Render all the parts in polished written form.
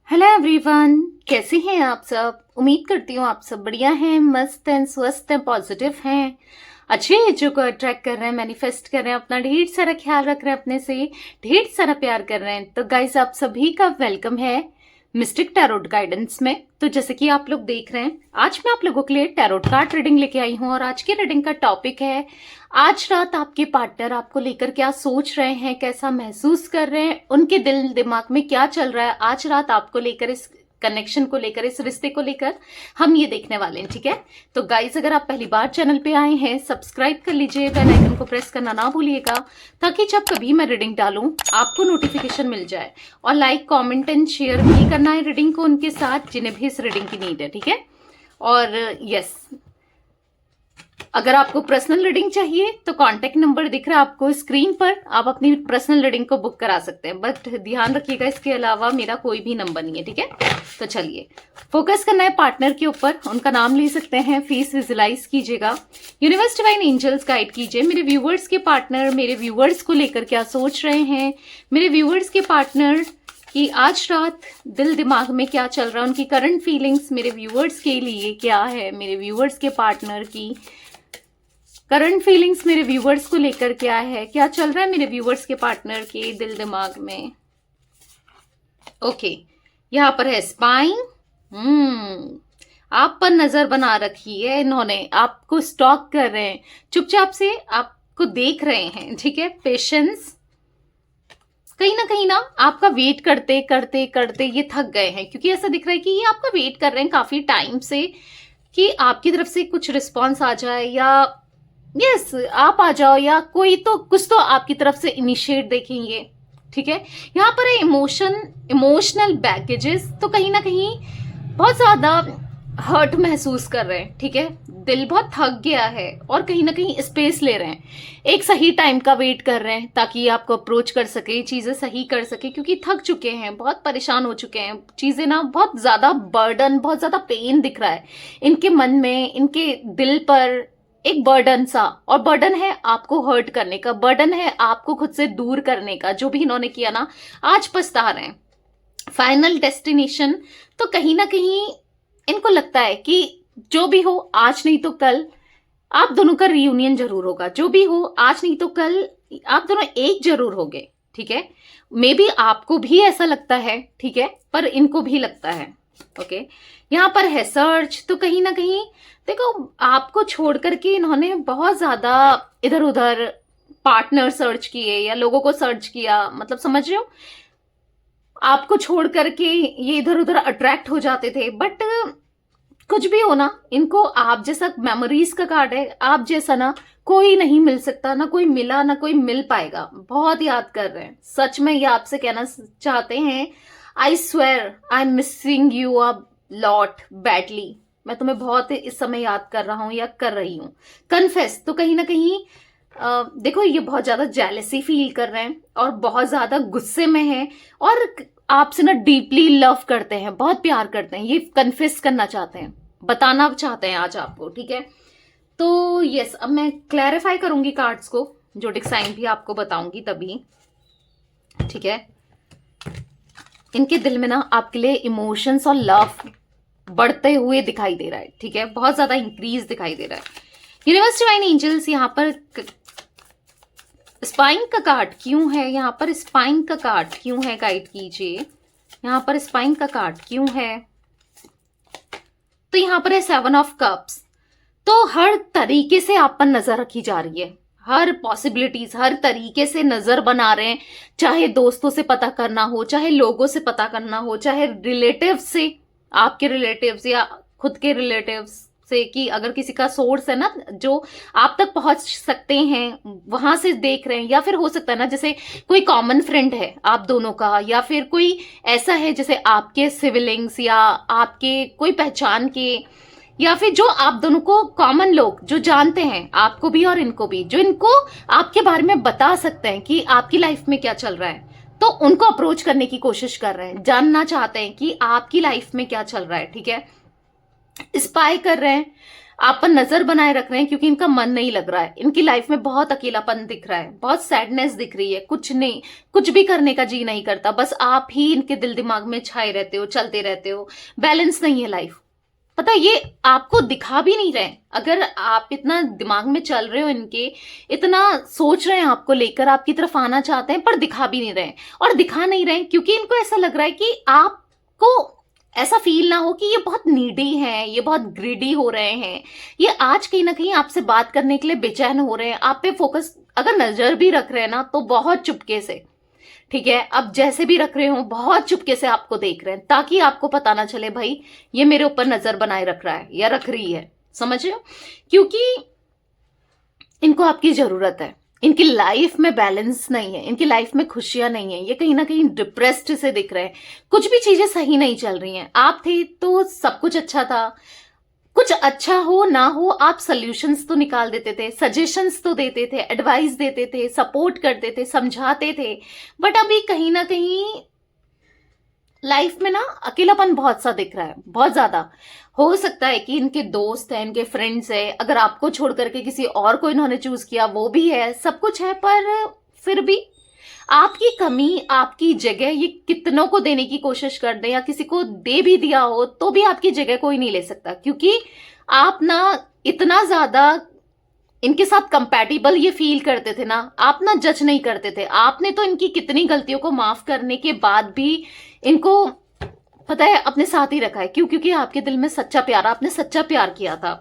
Hello everyone, कैसे हैं आप सब। उम्मीद करती हूँ आप सब बढ़िया हैं, मस्त हैं, स्वस्थ हैं, पॉजिटिव हैं, अच्छे एजों को अट्रैक्ट कर रहे हैं, मैनिफेस्ट कर रहे हैं, अपना ढेर सारा ख्याल रख रहे हैं, अपने से ढेर सारा प्यार कर रहे हैं। तो गाइस, आप सभी का वेलकम है मिस्टिक टैरोट गाइडेंस में। तो जैसे कि आप लोग देख रहे हैं, आज मैं आप लोगों के लिए टैरोट कार्ड रीडिंग लेके आई हूँ और आज की रीडिंग का टॉपिक है आज रात आपके पार्टनर आपको लेकर क्या सोच रहे हैं, कैसा महसूस कर रहे हैं, उनके दिल दिमाग में क्या चल रहा है आज रात आपको लेकर, इस कनेक्शन को लेकर, इस रिश्ते को लेकर हम ये देखने वाले हैं। ठीक है, तो गाइस, अगर आप पहली बार चैनल पे आए हैं, सब्सक्राइब कर लीजिए, बेल आइकन को प्रेस करना ना भूलिएगा ताकि जब कभी मैं रीडिंग डालूं आपको नोटिफिकेशन मिल जाए। और लाइक, कमेंट एंड शेयर भी करना है रीडिंग को उनके साथ जिन्हें भी इस रीडिंग की नीड है। ठीक है, और यस, अगर आपको पर्सनल रीडिंग चाहिए तो कांटेक्ट नंबर दिख रहा है आपको स्क्रीन पर, आप अपनी पर्सनल रीडिंग को बुक करा सकते हैं। बट ध्यान रखिएगा, इसके अलावा मेरा कोई भी नंबर नहीं है। ठीक है, तो चलिए फोकस करना है पार्टनर के ऊपर, उनका नाम ले सकते हैं, फेस विजुलाइज कीजिएगा, यूनिवर्स डिवाइन एंजल्स गाइड कीजिए मेरे व्यूवर्स के पार्टनर मेरे व्यूवर्स को लेकर क्या सोच रहे हैं, मेरे व्यूवर्स के पार्टनर कि आज रात दिल दिमाग में क्या चल रहा है, उनकी करंट फीलिंग्स मेरे व्यूवर्स के लिए क्या है, मेरे व्यूवर्स के पार्टनर की करंट फीलिंग्स मेरे व्यूवर्स को लेकर क्या है, क्या चल रहा है मेरे व्यूवर्स के पार्टनर के दिल दिमाग में। ओके, यहाँ पर है स्पाइंग। आप पर नजर बना रखी है इन्होंने, आपको स्टॉक कर रहे हैं, चुपचाप से आपको देख रहे हैं। ठीक है, पेशेंस, कहीं ना आपका वेट करते करते करते ये थक गए हैं, क्योंकि ऐसा दिख रहा है कि ये आपका वेट कर रहे हैं काफी टाइम से कि आपकी तरफ से कुछ रिस्पॉन्स आ जाए, या यस आप आ जाओ, या कोई तो कुछ तो आपकी तरफ से इनिशिएट देखेंगे। ठीक है, यहाँ पर है इमोशनल बैगेजेस, तो कहीं ना कहीं बहुत ज्यादा हर्ट महसूस कर रहे हैं। ठीक है, दिल बहुत थक गया है और कहीं ना कहीं स्पेस ले रहे हैं, एक सही टाइम का वेट कर रहे हैं ताकि आपको अप्रोच कर सके, चीजें सही कर सके, क्योंकि थक चुके हैं, बहुत परेशान हो चुके हैं, चीजें ना बहुत ज्यादा बर्डन, बहुत ज्यादा पेन दिख रहा है इनके मन में, इनके दिल पर एक बर्डन सा। और बर्डन है आपको हर्ट करने का, बर्डन है आपको खुद से दूर करने का, जो भी इन्होंने किया ना आज पछता रहे हैं। फाइनल डेस्टिनेशन, तो कहीं ना कहीं इनको लगता है कि जो भी हो आज नहीं तो कल आप दोनों का रियूनियन जरूर होगा, जो भी हो आज नहीं तो कल आप दोनों एक जरूर होगे। ठीक है, मे बी आपको भी ऐसा लगता है, ठीक है, पर इनको भी लगता है। ओके, यहाँ पर है सर्च, तो कहीं ना कहीं देखो आपको छोड़ करके इन्होंने बहुत ज्यादा इधर उधर पार्टनर सर्च किए या लोगों को सर्च किया, मतलब समझ रहे हो, आपको छोड़ करके ये इधर उधर अट्रैक्ट हो जाते थे। बट कुछ भी हो ना, इनको आप जैसा मेमोरीज का कार्ड है, आप जैसा ना कोई नहीं मिल सकता, ना कोई मिला, ना कोई मिल पाएगा, बहुत याद कर रहे हैं। सच में ये आपसे कहना चाहते हैं, I swear I am missing you a lot badly, मैं तुम्हें बहुत इस समय याद कर रहा हूं या कर रही हूं। कन्फेस, तो कहीं ना कहीं देखो ये बहुत ज्यादा जेलसी फील कर रहे हैं और बहुत ज्यादा गुस्से में हैं और आपसे ना डीपली लव करते हैं, बहुत प्यार करते हैं, ये कन्फेस करना चाहते हैं, बताना चाहते हैं आज आपको। ठीक है, तो यस, अब मैं क्लैरिफाई करूंगी कार्ड्स को, जोडिक साइन भी आपको बताऊंगी तभी। ठीक है, इनके दिल में ना आपके लिए इमोशंस और लव बढ़ते हुए दिखाई दे रहा है। ठीक है, बहुत ज्यादा इंक्रीज दिखाई दे रहा है। यूनिवर्स डिवाइन एंजल्स, यहाँ पर स्पाइन का कार्ड क्यों है, यहाँ पर स्पाइन का कार्ड क्यों है, गाइड कीजिए, यहाँ पर स्पाइन का कार्ड क्यों है। तो यहाँ पर है 7 ऑफ कप्स, तो हर तरीके से आप पर नजर रखी जा रही है, हर पॉसिबिलिटीज, हर तरीके से नजर बना रहे हैं, चाहे दोस्तों से पता करना हो, चाहे लोगों से पता करना हो, चाहे रिलेटिव से, आपके रिलेटिव्स या खुद के रिलेटिव्स से, कि अगर किसी का सोर्स है ना जो आप तक पहुंच सकते हैं, वहां से देख रहे हैं, या फिर हो सकता है ना जैसे कोई कॉमन फ्रेंड है आप दोनों का, या फिर कोई ऐसा है जैसे आपके सिबलिंग्स या आपके कोई पहचान के, या फिर जो आप दोनों को कॉमन लोग जो जानते हैं आपको भी और इनको भी, जो इनको आपके बारे में बता सकते हैं कि आपकी लाइफ में क्या चल रहा है, तो उनको अप्रोच करने की कोशिश कर रहे हैं, जानना चाहते हैं कि आपकी लाइफ में क्या चल रहा है। ठीक है, स्पाई कर रहे हैं, आप पर नजर बनाए रख रहे हैं क्योंकि इनका मन नहीं लग रहा है, इनकी लाइफ में बहुत अकेलापन दिख रहा है, बहुत सैडनेस दिख रही है, कुछ नहीं, कुछ भी करने का जी नहीं करता, बस आप ही इनके दिल दिमाग में छाए रहते हो, चलते रहते हो, बैलेंस नहीं है लाइफ। पता है, ये आपको दिखा भी नहीं रहे। अगर आप इतना दिमाग में चल रहे हो इनके, इतना सोच रहे हैं आपको लेकर, आपकी तरफ आना चाहते हैं, पर दिखा भी नहीं रहे। और दिखा नहीं रहे क्योंकि इनको ऐसा लग रहा है कि आपको ऐसा फील ना हो कि ये बहुत नीडी हैं, ये बहुत ग्रीडी हो रहे हैं। ये आज कहीं ना कहीं आपसे बात करने के लिए बेचैन हो रहे हैं, आप पे फोकस अगर नजर भी रख रहे हैं ना तो बहुत चुपके से, ठीक है। अब जैसे भी रख रहे हो बहुत चुपके से आपको देख रहे हैं, ताकि आपको पता ना चले भाई ये मेरे ऊपर नजर बनाए रख रहा है या रख रही है, समझ रहे हो? क्योंकि इनको आपकी जरूरत है। इनकी लाइफ में बैलेंस नहीं है, इनकी लाइफ में खुशियां नहीं है, ये कहीं ना कहीं डिप्रेस्ड से दिख रहे हैं, कुछ भी चीजें सही नहीं चल रही हैं। आप थे तो सब कुछ अच्छा था, कुछ अच्छा हो ना हो आप सॉल्यूशंस तो निकाल देते थे, सजेशंस तो देते थे, एडवाइस देते थे, सपोर्ट करते थे, समझाते थे। बट अभी कहीं ना कहीं लाइफ में ना अकेलापन बहुत सा दिख रहा है, बहुत ज्यादा। हो सकता है कि इनके दोस्त हैं, इनके फ्रेंड्स हैं, अगर आपको छोड़ करके किसी और को इन्होंने चूज किया वो भी है, सब कुछ है, पर फिर भी आपकी कमी, आपकी जगह ये कितनों को देने की कोशिश कर दे या किसी को दे भी दिया हो तो भी आपकी जगह कोई नहीं ले सकता, क्योंकि आप ना इतना ज्यादा इनके साथ कंपैटिबल ये फील करते थे ना, आप ना जज नहीं करते थे। आपने तो इनकी कितनी गलतियों को माफ करने के बाद भी इनको पता है अपने साथ ही रखा है। क्यों? क्योंकि आपके दिल में सच्चा प्यार, आपने सच्चा प्यार किया था,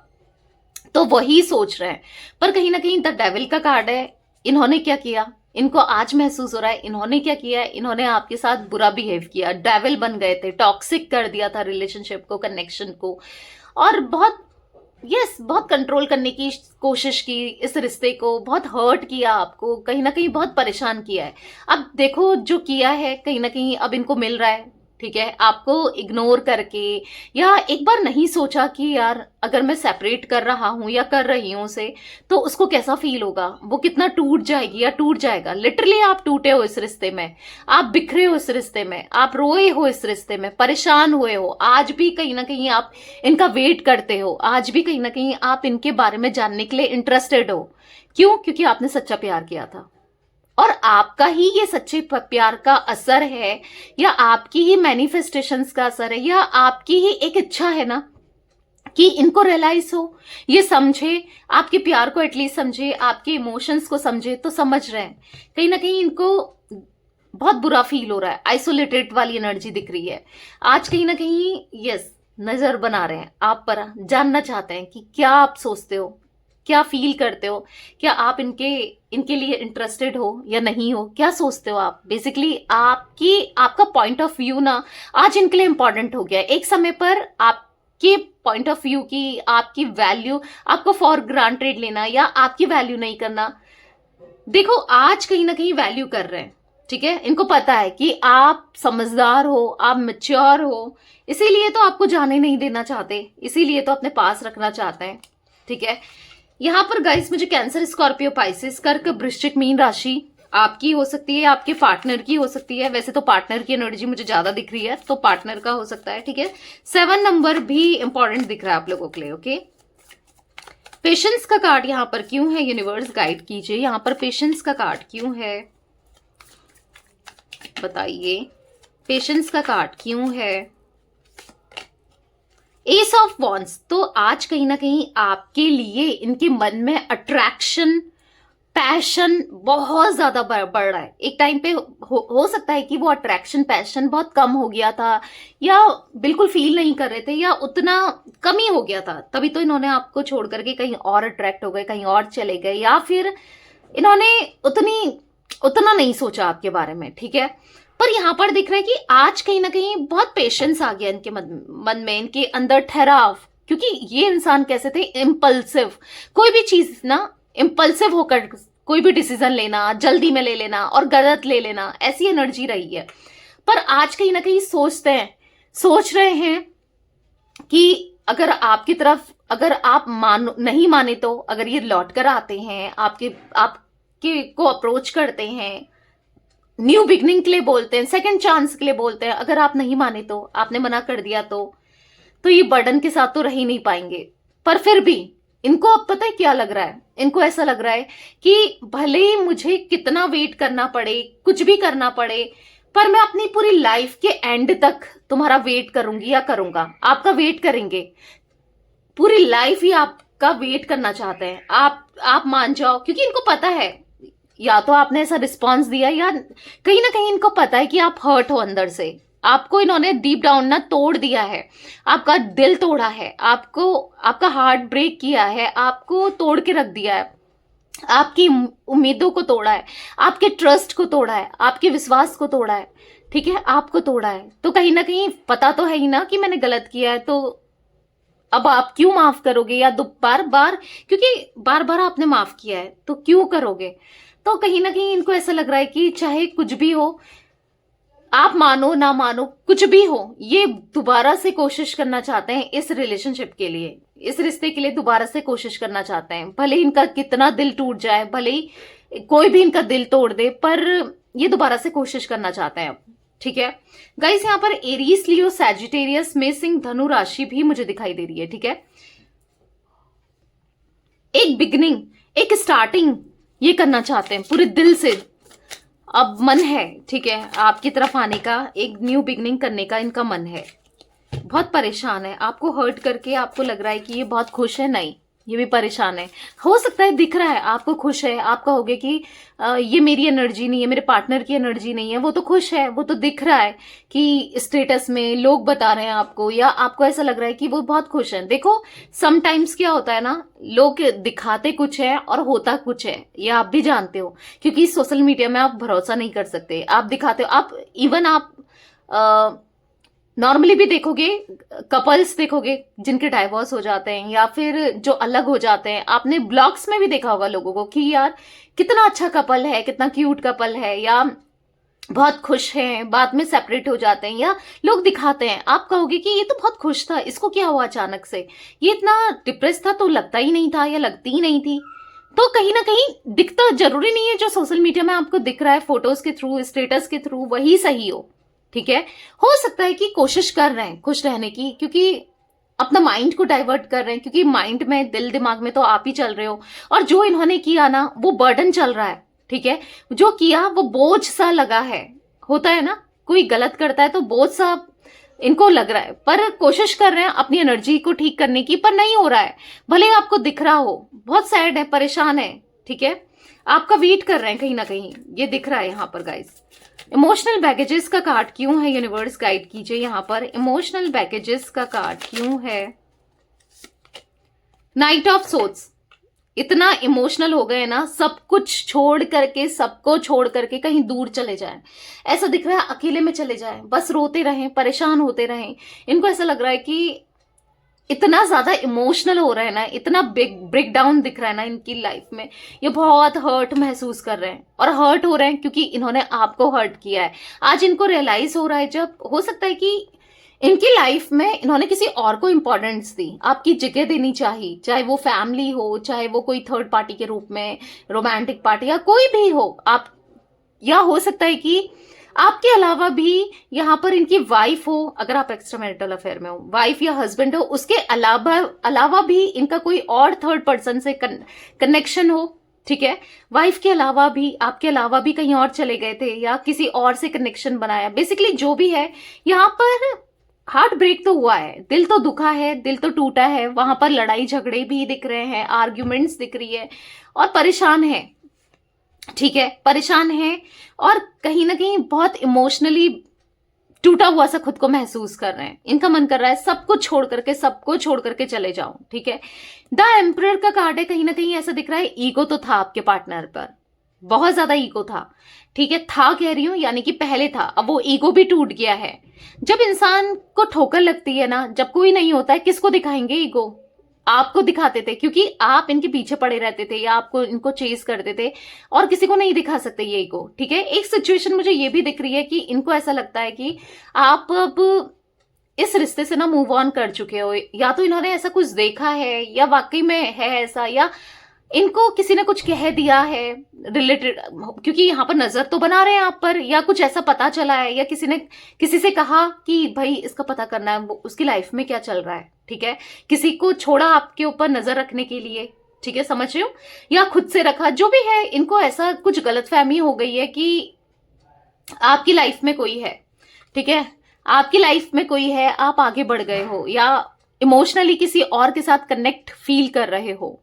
तो वही सोच रहे हैं। पर कहीं ना कहीं द डेविल का कार्ड है। इन्होंने क्या किया, इनको आज महसूस हो रहा है इन्होंने क्या किया है, इन्होंने आपके साथ बुरा बिहेव किया, डेविल बन गए थे, टॉक्सिक कर दिया था रिलेशनशिप को, कनेक्शन को, और बहुत बहुत कंट्रोल करने की कोशिश की, इस रिश्ते को बहुत हर्ट किया, आपको कहीं ना कहीं बहुत परेशान किया है। अब देखो जो किया है कहीं ना कहीं अब इनको मिल रहा है, ठीक है। आपको इग्नोर करके, या एक बार नहीं सोचा कि यार अगर मैं सेपरेट कर रहा हूं या कर रही हूं उसे तो उसको कैसा फील होगा, वो कितना टूट जाएगी या टूट जाएगा। लिटरली आप टूटे हो इस रिश्ते में, आप बिखरे हो इस रिश्ते में, आप रोए हो इस रिश्ते में, परेशान हुए हो। आज भी कहीं ना कहीं आप इनका वेट करते हो, आज भी कहीं ना कहीं आप इनके बारे में जानने के लिए इंटरेस्टेड हो। क्यों? क्योंकि आपने सच्चा प्यार किया था, और आपका ही ये सच्चे प्यार का असर है, या आपकी ही मैनिफेस्टेशंस का असर है, या आपकी ही एक इच्छा है ना कि इनको रियलाइज हो, ये समझे, आपके प्यार को एटलीस्ट समझे, आपके इमोशंस को समझे। तो समझ रहे हैं कहीं ना कहीं इनको बहुत बुरा फील हो रहा है, आइसोलेटेड वाली एनर्जी दिख रही है। आज कहीं ना कहीं यस नजर बना रहे हैं आप पर, जानना चाहते हैं कि क्या आप सोचते हो, क्या फील करते हो, क्या आप इनके लिए इंटरेस्टेड हो या नहीं हो, क्या सोचते हो आप। बेसिकली आपका पॉइंट ऑफ व्यू ना आज इनके लिए इंपॉर्टेंट हो गया है। एक समय पर आपके पॉइंट ऑफ व्यू की, आपकी वैल्यू, आपको फॉर ग्रांटेड लेना या आपकी वैल्यू नहीं करना, देखो आज कहीं ना कहीं वैल्यू कर रहे हैं, ठीक है। इनको पता है कि आप समझदार हो, आप मैच्योर हो, इसीलिए तो आपको जाने नहीं देना चाहते, इसीलिए तो अपने पास रखना चाहते हैं, ठीक है। यहाँ पर गाइस मुझे कैंसर, स्कॉर्पियो, पाइसेस, कर्क, वृश्चिक, मीन राशि आपकी हो सकती है, आपके पार्टनर की हो सकती है। वैसे तो पार्टनर की एनर्जी मुझे ज्यादा दिख रही है, तो पार्टनर का हो सकता है, ठीक है। 7 नंबर भी इंपॉर्टेंट दिख रहा है आप लोगों के लिए, ओके। पेशेंस का कार्ड यहाँ पर क्यों है, यूनिवर्स गाइड कीजिए। यहाँ पर पेशेंस का कार्ड क्यों है बताइए, पेशेंस का कार्ड क्यों है। एस ऑफ वॉन्ड्स, तो आज कहीं ना कहीं आपके लिए इनके मन में अट्रैक्शन, पैशन बहुत ज्यादा बढ़ रहा है। एक टाइम पे हो सकता है कि वो अट्रैक्शन, पैशन बहुत कम हो गया था, या बिल्कुल फील नहीं कर रहे थे, या उतना कमी हो गया था, तभी तो इन्होंने आपको छोड़ करके कहीं और अट्रैक्ट हो गए, कहीं और चले गए, या फिर इन्होंने उतना नहीं सोचा आपके बारे में, ठीक है। पर यहां पर दिख रहा है कि आज कहीं ना कहीं बहुत पेशेंस आ गया इनके मन में, इनके अंदर ठहराव। क्योंकि ये इंसान कैसे थे, इम्पल्सिव, कोई भी चीज ना इम्पल्सिव होकर कोई भी डिसीजन लेना, जल्दी में ले लेना और गलत ले लेना, ऐसी एनर्जी रही है। पर आज कहीं ना कहीं सोच रहे हैं कि अगर आपकी तरफ, अगर आप नहीं माने तो अगर ये लौट कर आते हैं, आपके को अप्रोच करते हैं, न्यू बिगनिंग के लिए बोलते हैं, सेकंड चांस के लिए बोलते हैं, अगर आप नहीं माने तो, आपने मना कर दिया तो ये बर्डन के साथ तो रह ही नहीं पाएंगे। पर फिर भी इनको अब पता है क्या लग रहा है, इनको ऐसा लग रहा है कि भले ही मुझे कितना वेट करना पड़े, कुछ भी करना पड़े, पर मैं अपनी पूरी लाइफ के एंड तक तुम्हारा वेट करूंगी या करूंगा। आपका वेट करेंगे, पूरी लाइफ ही आपका वेट करना चाहते हैं। आप मान जाओ, क्योंकि इनको पता है, या तो आपने ऐसा रिस्पॉन्स दिया या कहीं ना कहीं इनको पता है कि आप हर्ट हो अंदर से। आपको इन्होंने डीप डाउन ना तोड़ दिया है, आपका दिल तोड़ा है, आपको आपका हार्ट ब्रेक किया है, आपको तोड़ के रख दिया है, आपकी उम्मीदों को तोड़ा है, आपके ट्रस्ट को तोड़ा है, आपके विश्वास को तोड़ा है, ठीक है, आपको तोड़ा है। तो कहीं ना कहीं पता तो है ही ना कि मैंने गलत किया है, तो अब आप क्यों माफ करोगे? या बार बार, क्योंकि बार बार आपने माफ किया है तो क्यों करोगे? तो कहीं ना कहीं इनको ऐसा लग रहा है कि चाहे कुछ भी हो, आप मानो ना मानो, कुछ भी हो, ये दोबारा से कोशिश करना चाहते हैं इस रिलेशनशिप के लिए, इस रिश्ते के लिए दोबारा से कोशिश करना चाहते हैं। भले इनका कितना दिल टूट जाए, भले ही कोई भी इनका दिल तोड़ दे, पर ये दोबारा से कोशिश करना चाहते हैं अब, ठीक है गाइस। यहाँ पर एरीज, लियो, सैजिटेरियस में सिंह, धनु राशि भी मुझे दिखाई दे रही है, ठीक है। एक बिगनिंग, एक स्टार्टिंग ये करना चाहते हैं पूरे दिल से, अब मन है, ठीक है, आपकी तरफ आने का, एक न्यू बिगनिंग करने का इनका मन है। बहुत परेशान है, आपको हर्ट करके आपको लग रहा है कि ये बहुत खुश है, नहीं, ये भी परेशान है। हो सकता है दिख रहा है आपको खुश है, आप कहोगे कि ये मेरी एनर्जी नहीं है, मेरे पार्टनर की एनर्जी नहीं है, वो तो खुश है, वो तो दिख रहा है कि स्टेटस में लोग बता रहे हैं आपको, या आपको ऐसा लग रहा है कि वो बहुत खुश है। देखो समटाइम्स क्या होता है ना, लोग दिखाते कुछ है और होता कुछ है, ये आप भी जानते हो, क्योंकि सोशल मीडिया में आप भरोसा नहीं कर सकते। आप दिखाते हो, आप इवन आप नॉर्मली भी देखोगे, कपल्स देखोगे जिनके डाइवोर्स हो जाते हैं या फिर जो अलग हो जाते हैं, आपने ब्लॉग्स में भी देखा होगा लोगों को कि यार कितना अच्छा कपल है, कितना क्यूट कपल है, या बहुत खुश हैं, बाद में सेपरेट हो जाते हैं, या लोग दिखाते हैं, आप कहोगे कि ये तो बहुत खुश था, इसको क्या हुआ अचानक से, ये इतना डिप्रेस था तो लगता ही नहीं था या लगती ही नहीं थी। तो कहीं ना कहीं दिखता जरूरी नहीं है जो सोशल मीडिया में आपको दिख रहा है फोटोज के थ्रू, स्टेटस के थ्रू, वही सही हो, ठीक है। हो सकता है कि कोशिश कर रहे हैं खुश रहने की, क्योंकि अपना माइंड को डाइवर्ट कर रहे हैं, क्योंकि माइंड में, दिल दिमाग में तो आप ही चल रहे हो, और जो इन्होंने किया ना वो बर्डन चल रहा है, ठीक है, जो किया वो बोझ सा लगा है। होता है ना, कोई गलत करता है तो बोझ सा इनको लग रहा है, पर कोशिश कर रहे हैं अपनी एनर्जी को ठीक करने की, पर नहीं हो रहा है। भले आपको दिख रहा हो, बहुत सैड है, परेशान है, ठीक है, आपका वेट कर रहे हैं कहीं ना कहीं, ये दिख रहा है यहाँ पर गाइस। इमोशनल बैगेजेस का कार्ड क्यों है, यूनिवर्स गाइड कीजिए यहाँ पर, इमोशनल बैगेजेस का कार्ड क्यों है। नाइट ऑफ सोर्ड्स, इतना इमोशनल हो गए ना, सब कुछ छोड़ करके, सबको छोड़ करके कहीं दूर चले जाएं, ऐसा दिख रहा है, अकेले में चले जाएं, बस रोते रहें, परेशान होते रहें। इनको ऐसा लग रहा है कि इतना ज्यादा इमोशनल हो रहा है ना, इतना बिग ब्रेक डाउन दिख रहा है ना इनकी लाइफ में, ये बहुत हर्ट महसूस कर रहे हैं, और हर्ट हो रहे हैं क्योंकि इन्होंने आपको हर्ट किया है। आज इनको रियलाइज हो रहा है, जब हो सकता है कि इनकी लाइफ में इन्होंने किसी और को इंपॉर्टेंस दी, आपकी जगह देनी चाहिए, चाहे वो फैमिली हो, चाहे वो कोई थर्ड पार्टी के रूप में रोमांटिक पार्टी, या कोई भी हो आप, या हो सकता है कि आपके अलावा भी यहाँ पर इनकी वाइफ हो, अगर आप एक्स्ट्रा मैरिटल अफेयर में हो, वाइफ या हस्बैंड हो, उसके अलावा भी इनका कोई और थर्ड पर्सन से कनेक्शन हो, ठीक है, वाइफ के अलावा भी, आपके अलावा भी कहीं और चले गए थे या किसी और से कनेक्शन बनाया, बेसिकली जो भी है, यहाँ पर हार्ट ब्रेक तो हुआ है, दिल तो दुखा है, दिल तो टूटा है, वहां पर लड़ाई झगड़े भी दिख रहे हैं, आर्ग्यूमेंट्स दिख रही है, और परेशान है, ठीक है, परेशान है, और कहीं ना कहीं बहुत इमोशनली टूटा हुआ सा खुद को महसूस कर रहे हैं। इनका मन कर रहा है सब कुछ छोड़ करके, सबको छोड़ करके चले जाऊं, ठीक है। द एम्परर का कार्ड है, कहीं ना कहीं ऐसा दिख रहा है ईगो तो था आपके पार्टनर पर, बहुत ज्यादा ईगो था, ठीक है, था कह रही हूं, यानी कि पहले था, अब वो ईगो भी टूट गया है। जब इंसान को ठोकर लगती है ना, जब कोई नहीं होता है, किसको दिखाएंगे ईगो? आपको दिखाते थे, क्योंकि आप इनके पीछे पड़े रहते थे या आपको इनको चेज करते थे, और किसी को नहीं दिखा सकते ये ईगो, ठीक है। एक सिचुएशन मुझे ये भी दिख रही है कि इनको ऐसा लगता है कि आप अब इस रिश्ते से ना मूव ऑन कर चुके हो, या तो इन्होंने ऐसा कुछ देखा है, या वाकई में है ऐसा, या इनको किसी ने कुछ कह दिया है रिलेटेड, क्योंकि यहाँ पर नजर तो बना रहे हैं आप पर, या कुछ ऐसा पता चला है, या किसी ने किसी से कहा कि भाई इसका पता करना है वो उसकी लाइफ में क्या चल रहा है, ठीक है। किसी को छोड़ा आपके ऊपर नजर रखने के लिए, ठीक है, समझ रहे हो, या खुद से रखा, जो भी है, इनको ऐसा कुछ गलतफहमी हो गई है कि आपकी लाइफ में कोई है, ठीक है, आपकी लाइफ में कोई है, आप आगे बढ़ गए हो, या इमोशनली किसी और के साथ कनेक्ट फील कर रहे हो,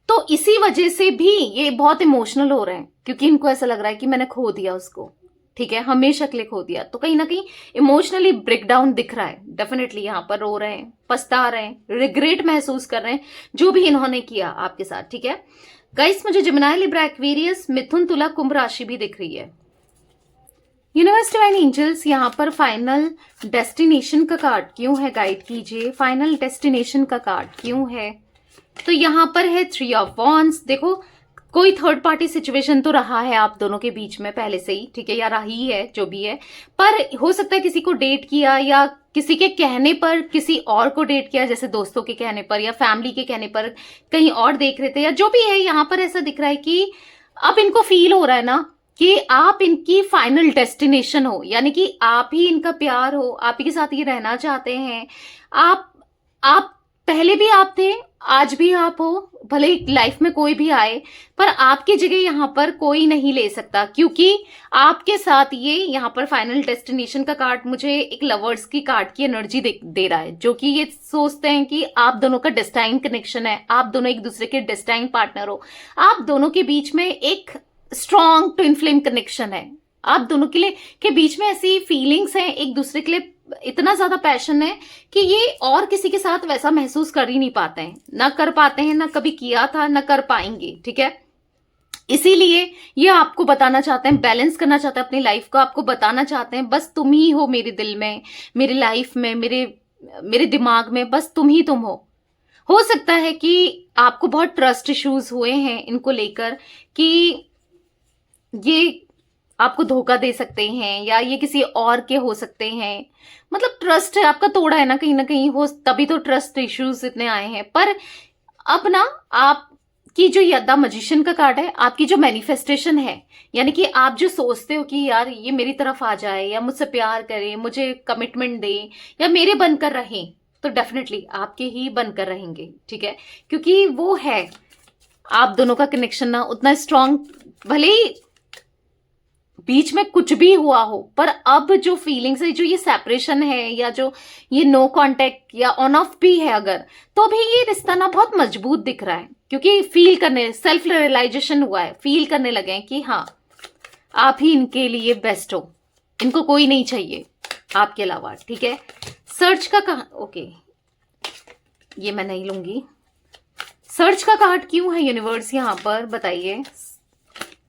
तो इसी वजह से भी ये बहुत इमोशनल हो रहे हैं, क्योंकि इनको ऐसा लग रहा है कि मैंने खो दिया उसको, ठीक है, हमेशा के लिए खो दिया। तो कहीं ना कहीं इमोशनली ब्रेकडाउन दिख रहा है, डेफिनेटली यहाँ पर रो रहे हैं, पछता रहे हैं, रिग्रेट महसूस कर रहे हैं जो भी इन्होंने किया आपके साथ, ठीक है। गाइस, मुझे जेमिनी, लिब्रा, एक्वेरियस, मिथुन, तुला, कुंभ राशि भी दिख रही है। यूनिवर्स डिवाइन एंजल्स, यहाँ पर फाइनल डेस्टिनेशन का कार्ड क्यों है, गाइड कीजिए। फाइनल डेस्टिनेशन का कार्ड क्यों है? तो यहाँ पर है 3 ऑफ वॉन्ड्स। देखो, कोई थर्ड पार्टी सिचुएशन तो रहा है आप दोनों के बीच में पहले से ही, ठीक है, या रही है, जो भी है, पर हो सकता है किसी को डेट किया, या किसी के कहने पर किसी और को डेट किया, जैसे दोस्तों के कहने पर या फैमिली के कहने पर कहीं और देख रहे थे, या जो भी है। यहाँ पर ऐसा दिख रहा है कि अब इनको फील हो रहा है ना कि आप इनकी फाइनल डेस्टिनेशन हो, यानी कि आप ही इनका प्यार हो, आप ही के साथ ये रहना चाहते हैं। आप पहले भी आप थे, आज भी आप हो, भले लाइफ में कोई भी आए, पर आपकी जगह यहाँ पर कोई नहीं ले सकता, क्योंकि आपके साथ ये यहाँ पर फाइनल डेस्टिनेशन का कार्ड मुझे एक लवर्स की कार्ड की एनर्जी दे रहा है, जो कि ये सोचते हैं कि आप दोनों का डेस्टाइन कनेक्शन है, आप दोनों एक दूसरे के डेस्टाइन पार्टनर हो, आप दोनों के बीच में एक स्ट्रॉन्ग ट्विन फ्लेम कनेक्शन है, आप दोनों के बीच में ऐसी फीलिंग्स हैं, एक दूसरे के लिए इतना ज्यादा पैशन है कि ये और किसी के साथ वैसा महसूस कर ही नहीं पाते हैं, ना कर पाते हैं, ना कभी किया था, ना कर पाएंगे, ठीक है। इसीलिए ये आपको बताना चाहते हैं, बैलेंस करना चाहते हैं अपनी लाइफ को, आपको बताना चाहते हैं बस तुम ही हो मेरे दिल में, मेरी लाइफ में, मेरे दिमाग में, बस तुम ही तुम हो। हो सकता है कि आपको बहुत ट्रस्ट इश्यूज हुए हैं इनको लेकर, कि ये आपको धोखा दे सकते हैं, या ये किसी और के हो सकते हैं, मतलब ट्रस्ट आपका तोड़ा है ना कहीं हो, तभी तो ट्रस्ट इश्यूज इतने आए हैं। पर अब ना आपकी जो द मैजिशियन का कार्ड है, आपकी जो मैनिफेस्टेशन है, यानी कि आप जो सोचते हो कि यार ये मेरी तरफ आ जाए, या मुझसे प्यार करे, मुझे कमिटमेंट दे, या मेरे बनकर रहे, तो डेफिनेटली आपके ही बनकर रहेंगे, ठीक है, क्योंकि वो है आप दोनों का कनेक्शन ना उतना स्ट्रांग, भले ही बीच में कुछ भी हुआ हो, पर अब जो फीलिंग्स है, जो ये सेपरेशन है, या जो ये नो कांटेक्ट या ऑन ऑफ भी है अगर, तो भी ये रिश्ता ना बहुत मजबूत दिख रहा है, क्योंकि फील करने, सेल्फ रियलाइजेशन हुआ है, फील करने लगे हैं कि हाँ आप ही इनके लिए बेस्ट हो, इनको कोई नहीं चाहिए आपके अलावा, ठीक है। सर्च का ओके, ये मैं नहीं लूंगी। सर्च का कार्ड क्यों है यूनिवर्स यहाँ पर, बताइए,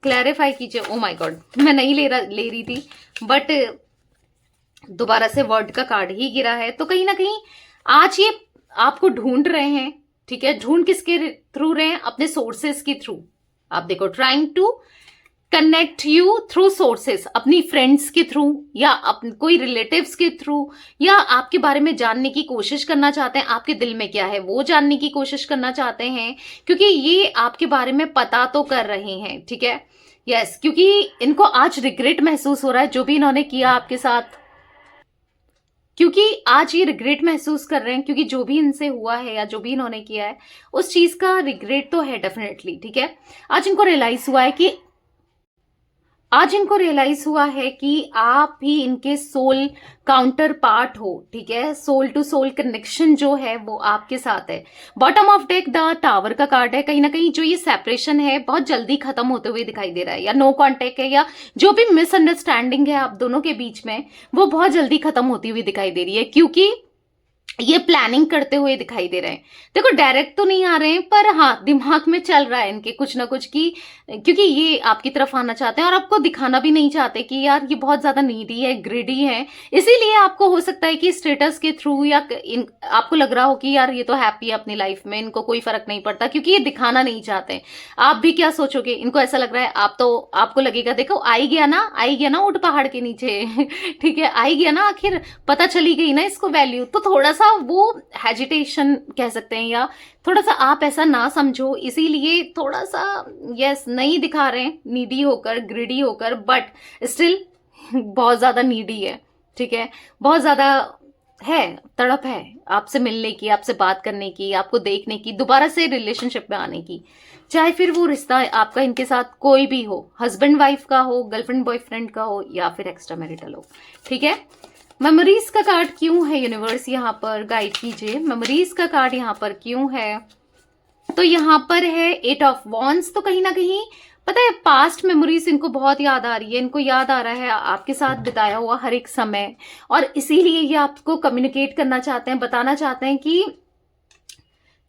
क्लैरिफाई कीजिए। ओ माय गॉड, मैं नहीं ले रही थी, बट दोबारा से वर्ड का कार्ड ही गिरा है। तो कहीं ना कहीं आज ये आपको ढूंढ रहे हैं, ठीक है, ढूंढ किसके थ्रू रहे हैं, अपने सोर्सेस के थ्रू। आप देखो, trying to connect you through sources, अपनी फ्रेंड्स के थ्रू, या कोई रिलेटिव्स के थ्रू, या आपके बारे में जानने की कोशिश करना चाहते हैं, आपके दिल में क्या है वो जानने की कोशिश करना चाहते हैं, क्योंकि ये आपके बारे में पता तो कर रहे हैं, ठीक है। यस, क्योंकि इनको आज रिग्रेट महसूस हो रहा है जो भी इन्होंने किया आपके साथ, क्योंकि आज ये रिग्रेट महसूस कर रहे हैं, क्योंकि जो भी इनसे हुआ है या जो भी इन्होंने किया है उस चीज का रिग्रेट तो है डेफिनेटली, ठीक है। आज इनको रियलाइज हुआ है कि आप ही इनके सोल काउंटर पार्ट हो, ठीक है, सोल टू सोल कनेक्शन जो है वो आपके साथ है। Bottom of deck the tower का कार्ड है, कहीं ना कहीं जो ये सेपरेशन है बहुत जल्दी खत्म होते हुए दिखाई दे रहा है, या नो कांटेक्ट है, या जो भी मिसअंडरस्टैंडिंग है आप दोनों के बीच में, वो बहुत जल्दी खत्म होती हुई दिखाई दे रही है, क्योंकि ये प्लानिंग करते हुए दिखाई दे रहे हैं। देखो, डायरेक्ट तो नहीं आ रहे हैं, पर हाँ दिमाग में चल रहा है इनके कुछ ना कुछ की, क्योंकि ये आपकी तरफ आना चाहते हैं और आपको दिखाना भी नहीं चाहते कि यार ये बहुत ज्यादा नीडी है, ग्रिडी है। इसीलिए आपको हो सकता है कि स्टेटस के थ्रू, या आपको लग रहा हो कि यार ये तो हैप्पी है अपनी लाइफ में, इनको कोई फर्क नहीं पड़ता, क्योंकि ये दिखाना नहीं चाहते। आप भी क्या सोचोगे, इनको ऐसा लग रहा है, आपको लगेगा देखो आ ही गया ना ऊंट पहाड़ के नीचे ठीक है, आ ही गया ना, आखिर पता चली गई ना इसको वैल्यू, तो थोड़ा सा सा वो हेजिटेशन कह सकते हैं, या थोड़ा सा आप ऐसा ना समझो, इसीलिए थोड़ा सा यस नहीं दिखा रहे हैं नीडी होकर, ग्रिडी होकर, बट स्टिल बहुत ज्यादा नीडी है, ठीक है, बहुत ज्यादा है, तड़प है आपसे मिलने की, आपसे बात करने की, आपको देखने की, दोबारा से रिलेशनशिप में आने की, चाहे फिर वो रिश्ता आपका इनके साथ कोई भी हो, हस्बैंड वाइफ का हो, गर्लफ्रेंड बॉयफ्रेंड का हो, या फिर एक्स्ट्रा मैरिटल हो, ठीक है। मेमोरीज का कार्ड क्यों है यूनिवर्स, यहाँ पर गाइड कीजिए, मेमोरीज का कार्ड यहाँ पर क्यों है। तो यहाँ पर है 8 ऑफ वॉन्ड्स। तो कहीं ना कहीं पता है पास्ट मेमोरीज इनको बहुत याद आ रही है, इनको याद आ रहा है आपके साथ बिताया हुआ हर एक समय, और इसीलिए ये आपको कम्युनिकेट करना चाहते हैं, बताना चाहते हैं कि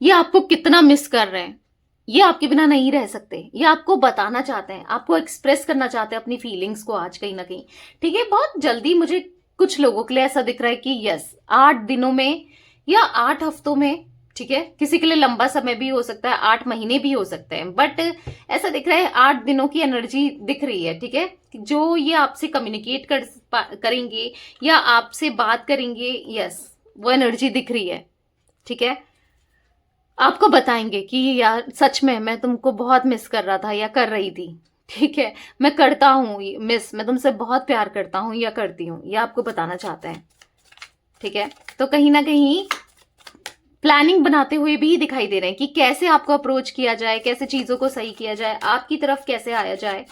ये आपको कितना मिस कर रहे हैं, ये आपके बिना नहीं रह सकते, ये आपको बताना चाहते हैं, आपको एक्सप्रेस करना चाहते हैं अपनी फीलिंग्स को आज कहीं ना कहीं, ठीक है। बहुत जल्दी मुझे कुछ लोगों के लिए ऐसा दिख रहा है कि यस 8 दिनों में या 8 हफ्तों में, ठीक है, किसी के लिए लंबा समय भी हो सकता है, 8 महीने भी हो सकते हैं, बट ऐसा दिख रहा है 8 दिनों की एनर्जी दिख रही है, ठीक है, जो ये आपसे कम्युनिकेट करेंगे या आपसे बात करेंगे, यस वो एनर्जी दिख रही है, ठीक है। आपको बताएंगे कि यार सच में मैं तुमको बहुत मिस कर रहा था या कर रही थी, ठीक है, मैं करता हूँ मिस, मैं तुमसे बहुत प्यार करता हूँ या करती हूँ, ये आपको बताना चाहते हैं, ठीक है। तो कहीं ना कहीं प्लानिंग बनाते हुए भी दिखाई दे रहे हैं कि कैसे आपको अप्रोच किया जाए, कैसे चीजों को सही किया जाए, आपकी तरफ कैसे आया जाए,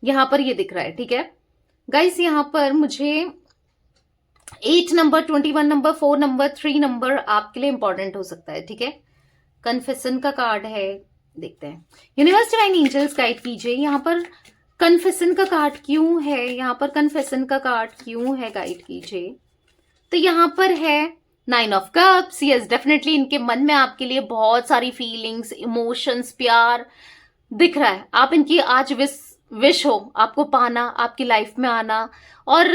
यहां पर ये दिख रहा है, ठीक है गाइस। यहां पर मुझे 8 नंबर, 21 नंबर, 4 नंबर, 3 नंबर आपके लिए इंपॉर्टेंट हो सकता है, ठीक है। कन्फेशन का कार्ड है, देखते हैं यूनिवर्स डिवाइन एंजल्स गाइड कीजिए, यहाँ पर कन्फेशन का कार्ड क्यों है, यहाँ पर कन्फेशन का कार्ड क्यों है, गाइड कीजिए। तो यहाँ पर है 9 ऑफ कप्स। यस डेफिनेटली इनके मन में आपके लिए बहुत सारी फीलिंग्स, इमोशंस, प्यार दिख रहा है, आप इनकी आज विश हो आपको पाना, आपकी लाइफ में आना और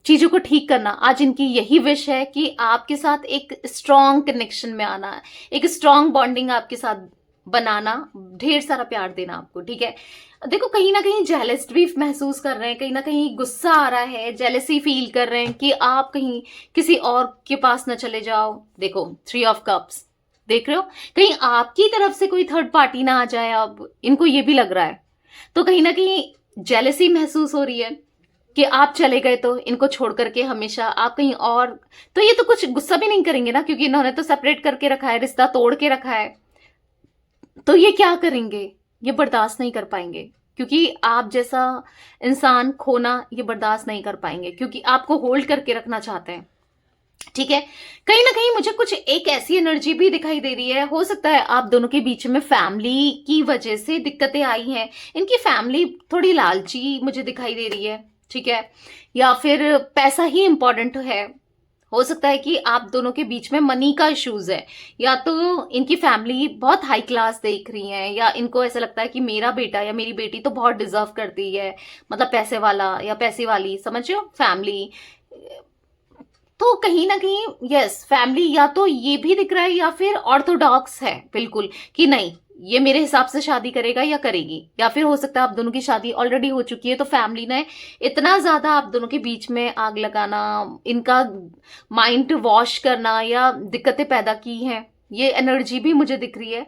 चीजों को ठीक करना, आज इनकी यही विश है कि आपके साथ एक स्ट्रॉन्ग कनेक्शन में आना, एक स्ट्रॉन्ग बॉन्डिंग आपके साथ बनाना, ढेर सारा प्यार देना आपको, ठीक है। देखो कहीं ना कहीं जेलस भी महसूस कर रहे हैं, कहीं ना कहीं गुस्सा आ रहा है, जेलसी फील कर रहे हैं कि आप कहीं किसी और के पास न चले जाओ। देखो 3 ऑफ कप्स देख रहे हो, कहीं आपकी तरफ से कोई थर्ड पार्टी ना आ जाए, अब इनको ये भी लग रहा है, तो कहीं ना कहीं जेलसी महसूस हो रही है कि आप चले गए तो इनको छोड़ करके हमेशा आप कहीं और, तो ये तो कुछ गुस्सा भी नहीं करेंगे ना, क्योंकि इन्होंने तो सेपरेट करके रखा है, रिश्ता तोड़ के रखा है, तो ये क्या करेंगे, ये बर्दाश्त नहीं कर पाएंगे, क्योंकि आप जैसा इंसान खोना ये बर्दाश्त नहीं कर पाएंगे, क्योंकि आपको होल्ड करके रखना चाहते हैं, ठीक है। कहीं ना कहीं मुझे कुछ एक ऐसी एनर्जी भी दिखाई दे रही है, हो सकता है आप दोनों के बीच में फैमिली की वजह से दिक्कतें आई हैं, इनकी फैमिली थोड़ी लालची मुझे दिखाई दे रही है, ठीक है, या फिर पैसा ही इंपॉर्टेंट है, हो सकता है कि आप दोनों के बीच में मनी का इश्यूज है, या तो इनकी फैमिली बहुत हाई क्लास देख रही है, या इनको ऐसा लगता है कि मेरा बेटा या मेरी बेटी तो बहुत डिजर्व करती है, मतलब पैसे वाला या पैसे वाली, समझो फैमिली। तो कहीं ना कहीं यस फैमिली या तो ये भी दिख रहा है, या फिर ऑर्थोडॉक्स है बिल्कुल कि नहीं ये मेरे हिसाब से शादी करेगा या करेगी, या फिर हो सकता है आप दोनों की शादी ऑलरेडी हो चुकी है, तो फैमिली ने इतना ज्यादा आप दोनों के बीच में आग लगाना, इनका माइंड वॉश करना या दिक्कतें पैदा की हैं, ये एनर्जी भी मुझे दिख रही है,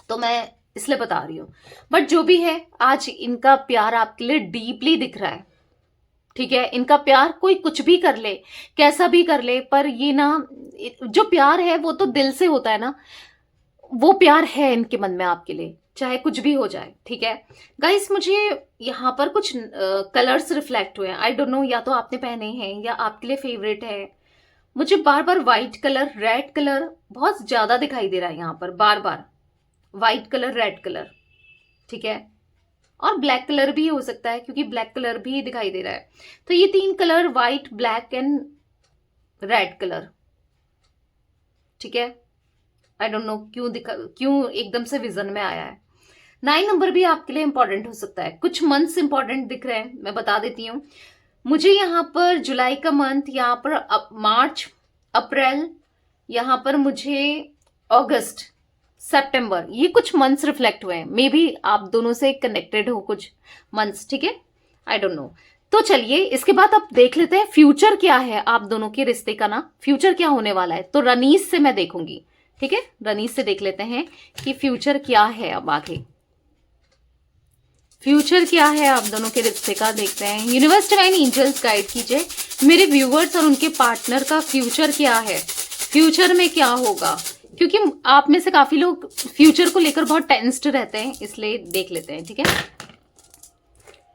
तो मैं इसलिए बता रही हूँ। बट जो भी है आज इनका प्यार आपके लिए डीपली दिख रहा है, ठीक है, इनका प्यार कोई कुछ भी कर ले, कैसा भी कर ले, पर ये ना जो प्यार है वो तो दिल से होता है ना, वो प्यार है इनके मन में आपके लिए, चाहे कुछ भी हो जाए, ठीक है गाइस। मुझे यहाँ पर कुछ कलर्स रिफ्लेक्ट हुए हैं, आई डोंट नो या तो आपने पहने हैं या आपके लिए फेवरेट है, मुझे बार बार व्हाइट कलर, रेड कलर बहुत ज्यादा दिखाई दे रहा है यहाँ पर, बार बार व्हाइट कलर, रेड कलर, ठीक है, और ब्लैक कलर भी हो सकता है क्योंकि ब्लैक कलर भी दिखाई दे रहा है, तो ये 3 colour white, black and red colour, ठीक है। आई डोंट नो क्यों एकदम से विजन में आया है। 9 नंबर भी आपके लिए इंपॉर्टेंट हो सकता है, कुछ मंथ्स इंपॉर्टेंट दिख रहे हैं, मैं बता देती हूँ। मुझे यहाँ पर जुलाई का मंथ, यहाँ पर मार्च, अप्रैल, यहाँ पर मुझे अगस्त, सितंबर, ये कुछ मंथ्स रिफ्लेक्ट हुए हैं, मे बी आप दोनों से कनेक्टेड हो कुछ मंथ्स, ठीक है, आई डोंट नो। तो चलिए इसके बाद अब देख लेते हैं फ्यूचर क्या है आप दोनों के रिश्ते का ना, फ्यूचर क्या होने वाला है। तो रनीस से मैं देखूंगी, ठीक है, रनीस से देख लेते हैं कि फ्यूचर क्या है। अब आगे फ्यूचर क्या है आप दोनों के रिश्ते का देखते हैं। यूनिवर्स डिवाइन एंजल्स गाइड कीजिए मेरे व्यूवर्स और उनके पार्टनर का फ्यूचर क्या है, फ्यूचर में क्या होगा, क्योंकि आप में से काफी लोग फ्यूचर को लेकर बहुत टेंस्ड रहते हैं, इसलिए देख लेते हैं, ठीक है।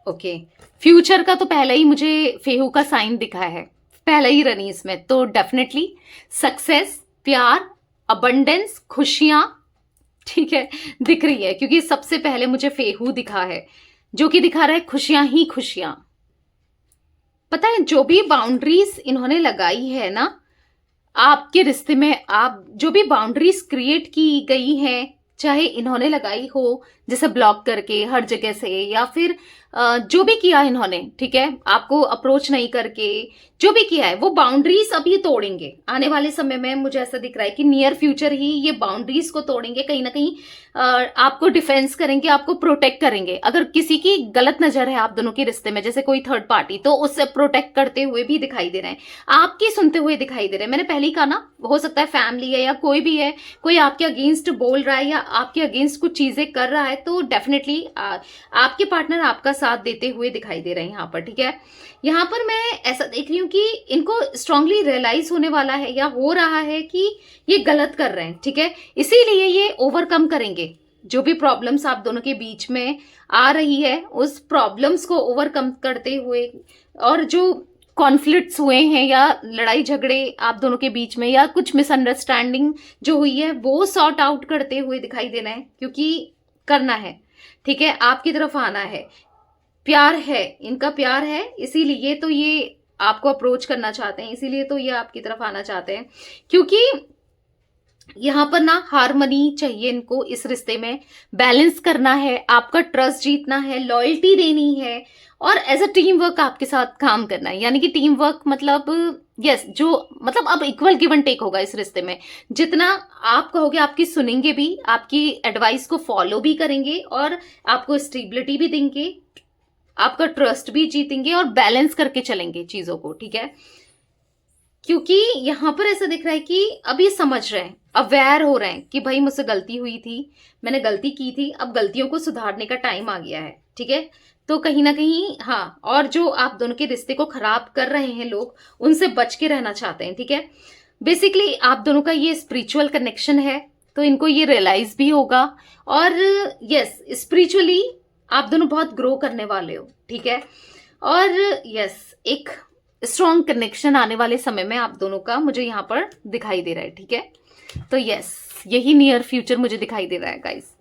ओके, फ्यूचर का तो पहले ही मुझे फेहू का साइन दिखा है, पहले ही रनीस में, तो डेफिनेटली सक्सेस, प्यार, अबंडेंस, खुशियां, ठीक है, दिख रही है, क्योंकि सबसे पहले मुझे फेहू दिखा है जो कि दिखा रहा है खुशियां ही खुशियां। पता है जो भी बाउंड्रीज इन्होंने लगाई है ना आपके रिश्ते में, आप जो भी बाउंड्रीज क्रिएट की गई हैं, चाहे इन्होंने लगाई हो जैसे ब्लॉक करके हर जगह से, या फिर जो भी किया इन्होंने, ठीक है, आपको अप्रोच नहीं करके जो भी किया है, वो बाउंड्रीज अब ये तोड़ेंगे आने वाले समय में। मुझे ऐसा दिख रहा है कि नियर फ्यूचर ही ये बाउंड्रीज को तोड़ेंगे, कहीं ना कहीं आपको डिफेंस करेंगे, आपको प्रोटेक्ट करेंगे। अगर किसी की गलत नजर है आप दोनों के रिश्ते में, जैसे कोई थर्ड पार्टी, तो उससे प्रोटेक्ट करते हुए भी दिखाई दे रहे हैं, आपकी सुनते हुए दिखाई दे रहे हैं। मैंने पहले ही कहा ना, हो सकता है फैमिली है या कोई भी है, कोई आपके अगेंस्ट बोल रहा है या आपके अगेंस्ट कुछ चीजें कर रहा है, तो डेफिनेटली आपके पार्टनर आपका साथ देते हुए दिखाई दे रहे हैं यहाँ पर, ठीक है। यहाँ पर मैं ऐसा देख रही हूँ कि इनको स्ट्रांगली रियलाइज होने वाला है या हो रहा है कि ये गलत कर रहे हैं, ठीक है, इसीलिए ये ओवरकम करेंगे। जो भी प्रॉब्लम्स आप दोनों के बीच में आ रही है, उस प्रॉब्लम्स को ओवरकम करते हुए, और जो कॉन्फ्लिक्ट्स हुए हैं या लड़ाई झगड़े आप दोनों के बीच में या कुछ मिसअंडरस्टैंडिंग जो हुई है, वो सॉर्ट आउट करते हुए दिखाई देना है, क्योंकि करना है, ठीक है, आपकी तरफ आना है। प्यार है, इनका प्यार है, इसीलिए तो ये आपको अप्रोच करना चाहते हैं, इसीलिए तो ये आपकी तरफ आना चाहते हैं, क्योंकि यहाँ पर ना हार्मनी चाहिए इनको इस रिश्ते में, बैलेंस करना है, आपका ट्रस्ट जीतना है, लॉयल्टी देनी है, और एज अ टीम वर्क आपके साथ काम करना है। यानी कि टीम वर्क मतलब यस, जो मतलब अब इक्वल गिव एंड टेक होगा इस रिश्ते में। जितना आप कहोगे आपकी सुनेंगे भी, आपकी एडवाइस को फॉलो भी करेंगे, और आपको स्टेबिलिटी भी देंगे, आपका ट्रस्ट भी जीतेंगे, और बैलेंस करके चलेंगे चीजों को, ठीक है। क्योंकि यहां पर ऐसा दिख रहा है कि अब ये समझ रहे हैं, अवेयर हो रहे हैं कि भाई मुझसे गलती हुई थी, मैंने गलती की थी, अब गलतियों को सुधारने का टाइम आ गया है, ठीक है। तो कहीं ना कहीं हाँ, और जो आप दोनों के रिश्ते को खराब कर रहे हैं लोग, उनसे बच के रहना चाहते हैं, ठीक है। बेसिकली आप दोनों का ये स्पिरिचुअल कनेक्शन है, तो इनको ये रियलाइज भी होगा, और यस, स्पिरिचुअली आप दोनों बहुत ग्रो करने वाले हो, ठीक है। और यस, एक स्ट्रॉन्ग कनेक्शन आने वाले समय में आप दोनों का मुझे यहाँ पर दिखाई दे रहा है, ठीक है। तो यस, यही नियर फ्यूचर मुझे दिखाई दे रहा है गाइस।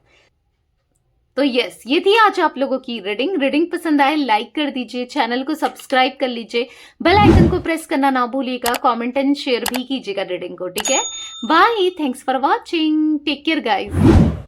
तो यस, ये थी आज आप लोगों की रीडिंग पसंद आए लाइक कर दीजिए, चैनल को सब्सक्राइब कर लीजिए, बेल आइकन को प्रेस करना ना भूलिएगा, कमेंट एंड शेयर भी कीजिएगा रीडिंग को, ठीक है। Bye, thanks for watching, take care guys.